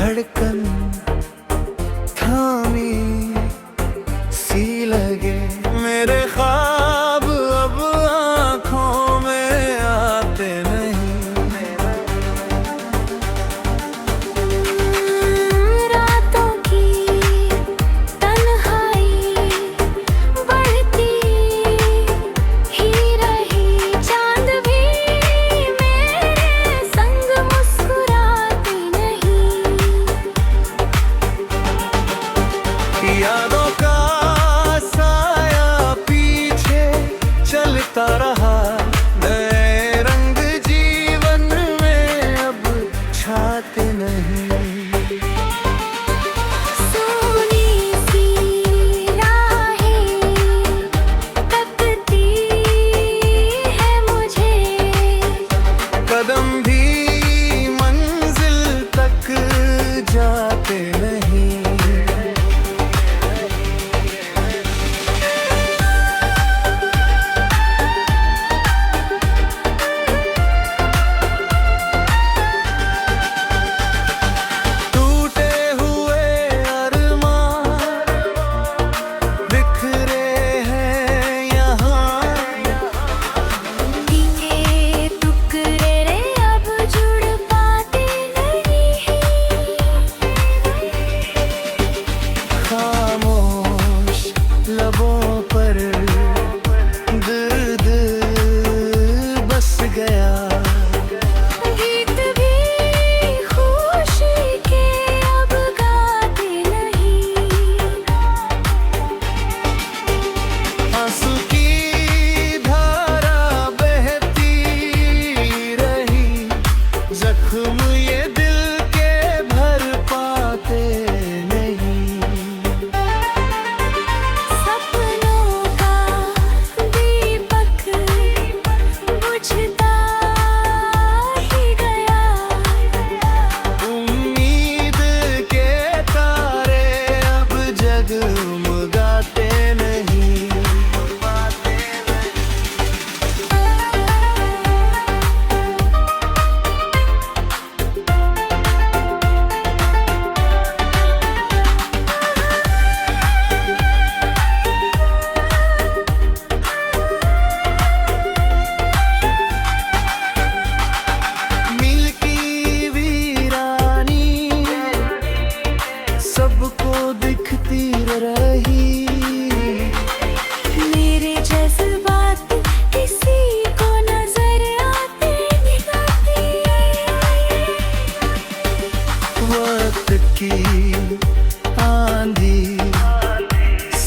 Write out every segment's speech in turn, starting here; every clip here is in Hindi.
धड़कन थामी सी लगे। मेरे ख्वाब अब आँखों में आते नहीं। रातों की तन्हाई बढ़ती ही रही। चांद भी मेरे संग मुस्कुराते नहीं। यादों का साया पीछे चलता रहा। नए रंग जीवन में अब छाते नहीं। सोनी सी राहें तकती है मुझे। कदम भी मंजिल तक जाते नहीं। टूटे हुए अरमान बिखरे हैं यहाँ। भीगे टुकड़े रे अब जुड़ पाते नहीं। खामोश लबों पर दर्द बस गया। गीत भी खुशी के अब गाते नहीं। आंसू की धारा बहती रही। जख्म ये दिल के भर पाते नहीं। सपनों का दीपक बुझता ही गया। उम्मीद के तारे अब जगमगाते नहीं। मील की वीरानी सबको दिखती रही। मेरे जज्बात किसी को नजर आते नहीं। वक्त की आंधी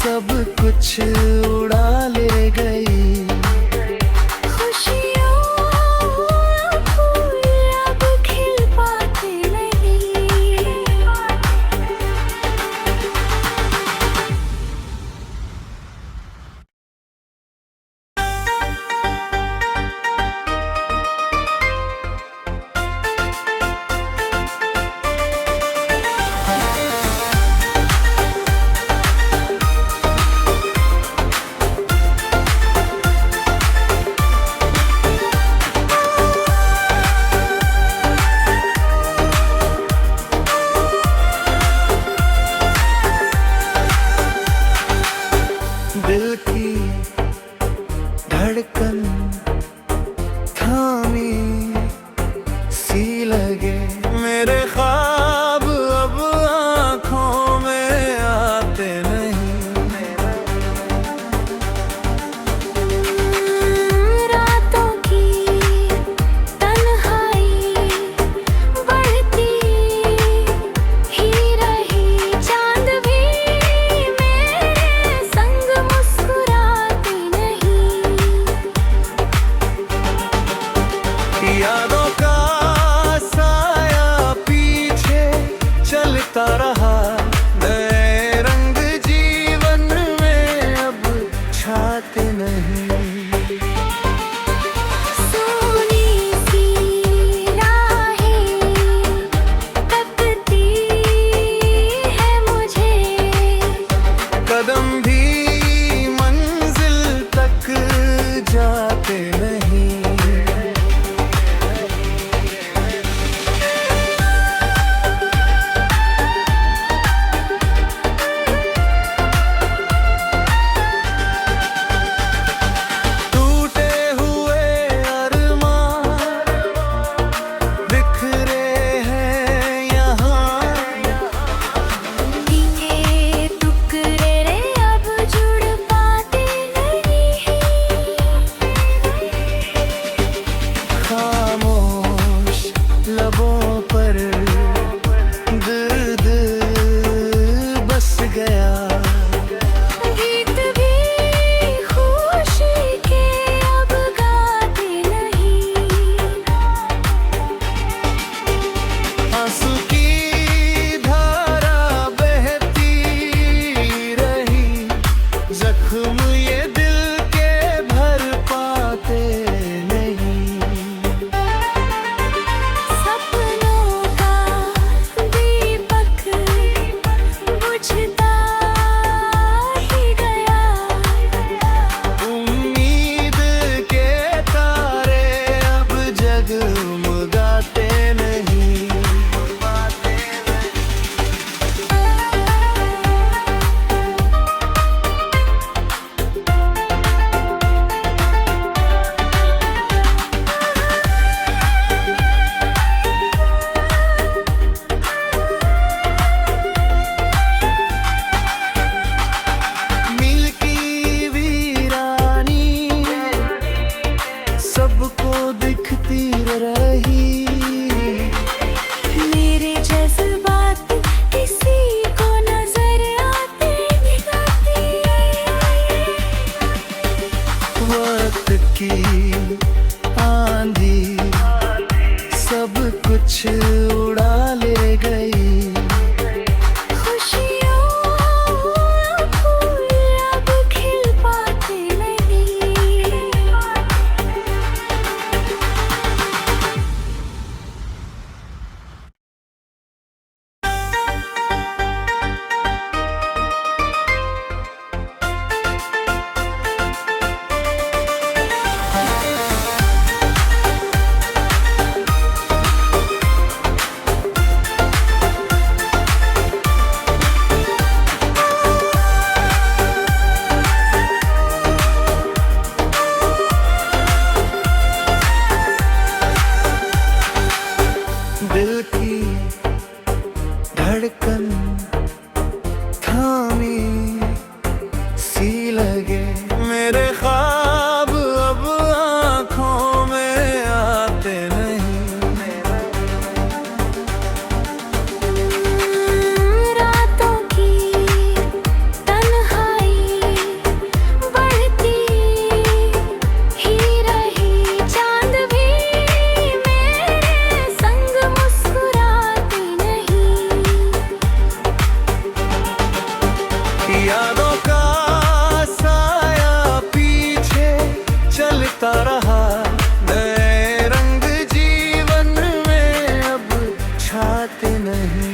सब कुछ उड़ा ले गई। खुशियों फूल अब खिल पाते नहीं। उड़ा ले गई। खुशियों फूल अब खिल पाते नहीं। दिल की धड़कन थामी सी लगे, मेरे ख्वाब अब आँखों में आते नहीं। रातों की तन्हाई बढ़ती ही रही। चांद भी मेरे संग मुस्कुराते नहीं। यादों का साया पीछे चलता रहा, नए रंग जीवन में अब छाते नहीं।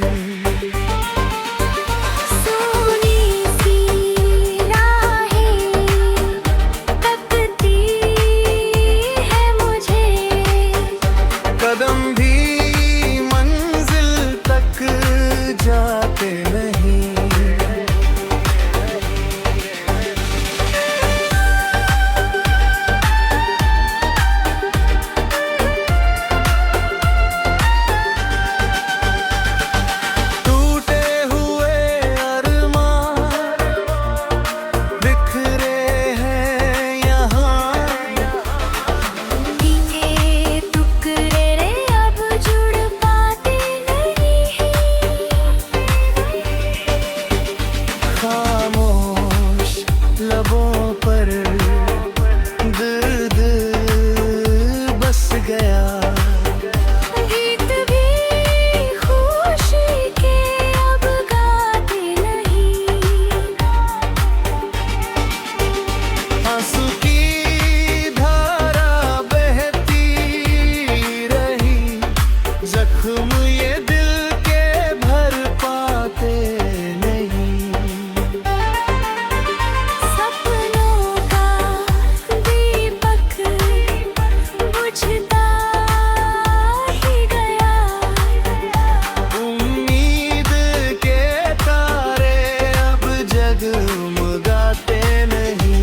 सोनी सी राहें तकती है मुझे। कदम भी मंजिल तक जाते नहीं। टूटे हुए अरमान बिखरे हैं यहाँ, भीगे टुकड़े रे अब जुड़ पाते नहीं। खामोश लबों पर दर्द बस गया। गीत भी खुशी के अब गाते नहीं। आंसू की धारा बहती रही, जख्म ये दिल के भर पाते नहीं। सपनों का दीपक बुझता ही गया। उम्मीद के तारे अब जगमगाते नहीं।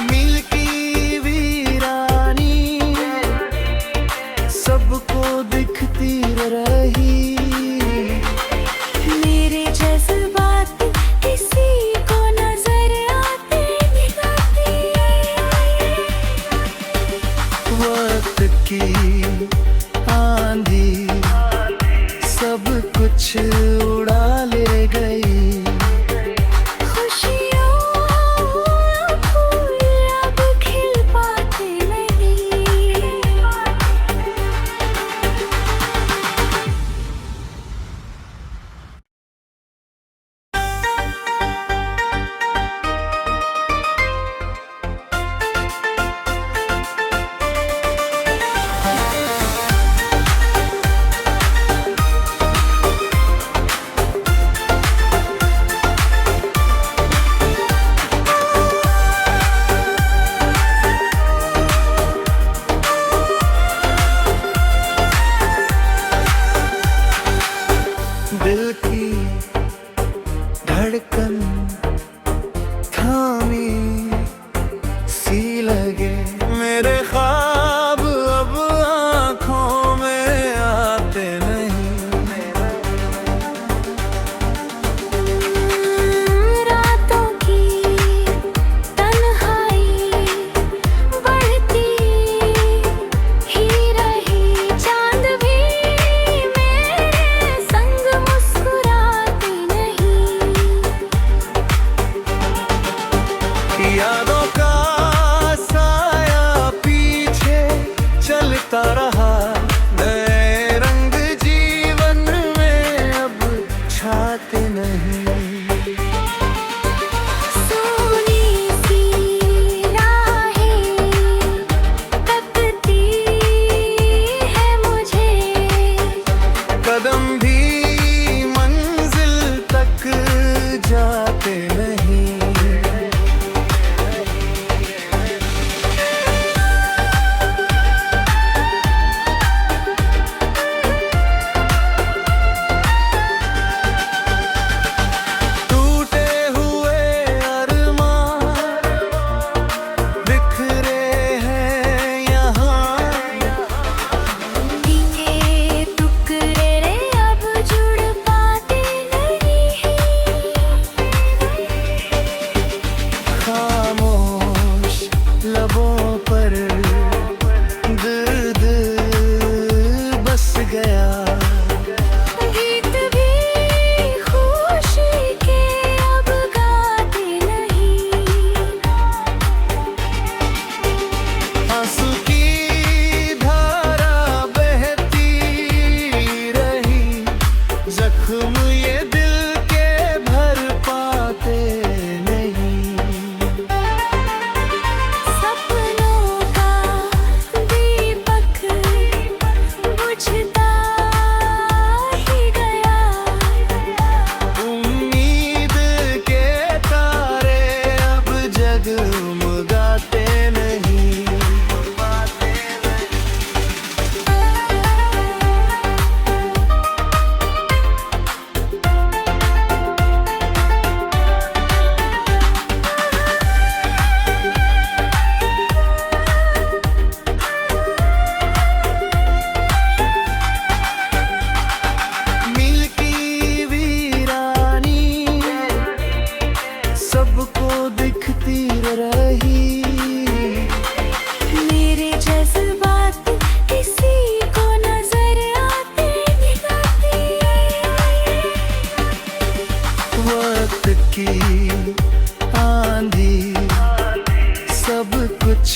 मील की वीरानी सबको दिखती रही। मेरे जज्बात किसी को नजर आते दिखाती। वक्त की आंधी सब कुछ उड़ा ले गई। खुशियों फूल अब खिल पाते नहीं।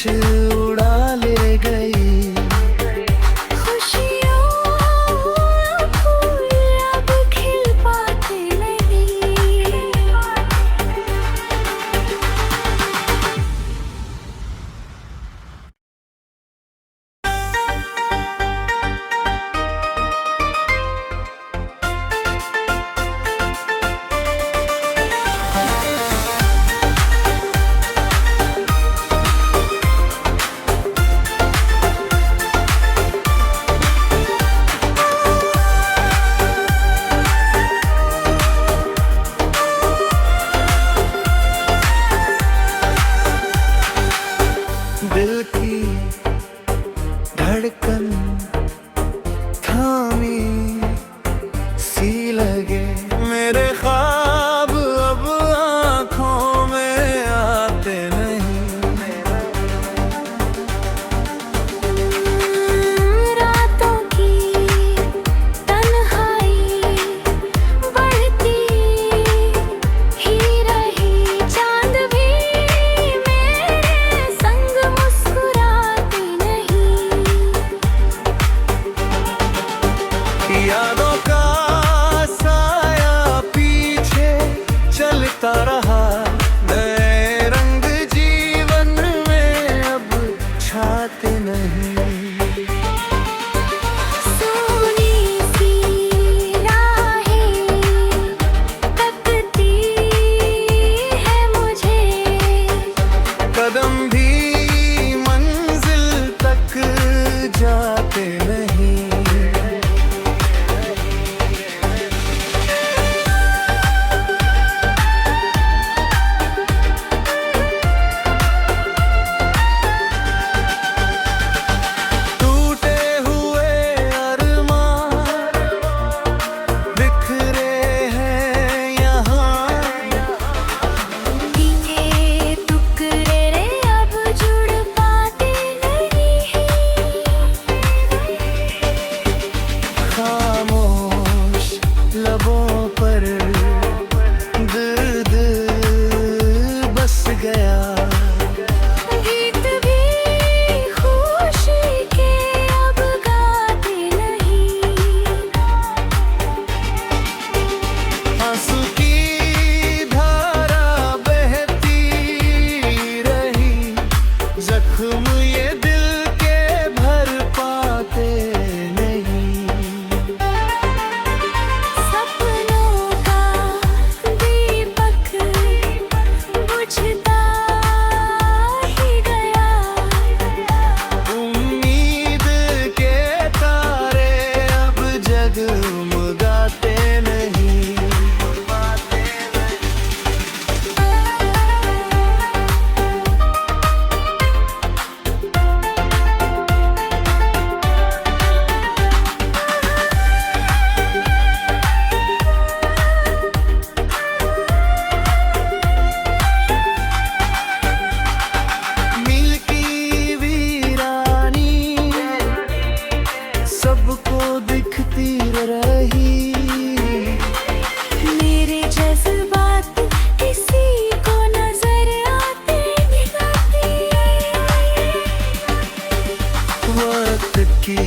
उड़ा ले गई। खुशियों फूल अब खिल पाते नहीं। दिल की धड़कन थामी सी लगे, मेरे ख्वाब अब आँखों में आते नहीं। रातों की तन्हाई बढ़ती ही रही। चांद भी मेरे संग मुस्कुराते नहीं। यादों का साया पीछे चलता रहा, नए रंग जीवन में अब छाते नहीं। सोनी सी राहें तकती है मुझे। कदम भी मंजिल तक जाते नहीं। टूटे हुए अरमान बिखरे हैं यहाँ, ये टुकड़े रे अब जुड़ पाते नहीं। खामोश लबों पर दर्द बस गया। गीत भी खुशी के अब गाते नहीं। आंसू की धारा बहती रही, जख्म ये दिल के भर पाते नहीं। सपनों का दीपक बुझता ही गया। उम्मीद के तारे अब जगमगाते नहीं। मील की वीरानी सबको दिखती रही। मेरे जज्बात किसी को नजर आते नहीं। वक्त की